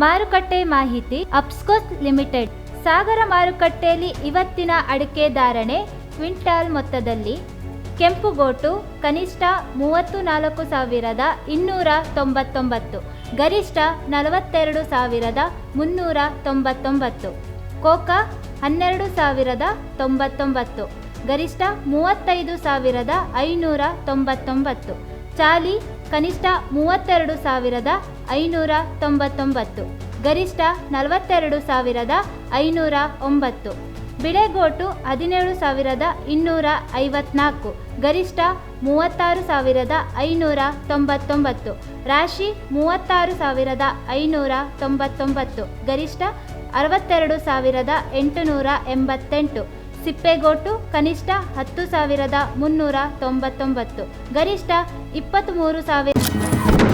ಮಾರುಕಟ್ಟೆ ಮಾಹಿತಿ. ಅಪ್ಸ್ಕೋಸ್ ಲಿಮಿಟೆಡ್. ಸಾಗರ ಮಾರುಕಟ್ಟೆಯಲ್ಲಿ ಇವತ್ತಿನ ಅಡಿಕೆ ಧಾರಣೆ ಕ್ವಿಂಟಾಲ್ ಮೊತ್ತದಲ್ಲಿ. ಕೆಂಪುಗೋಟು ಕನಿಷ್ಠ 34,299, ಗರಿಷ್ಠ 42,399. ಕೋಕಾ 12,099, ಗರಿಷ್ಠ 35,599. ಚಾಲಿ ಕನಿಷ್ಠ 32,599, ಗರಿಷ್ಠ 42,509. ಬಿಳೆಗೋಟು 17,254, ಗರಿಷ್ಠ 36,599. ರಾಶಿ 36,599, ಗರಿಷ್ಠ 62,888. ಸಿಪ್ಪೆಗೋಟು ಕನಿಷ್ಠ 10,399, ಗರಿಷ್ಠ 23,000.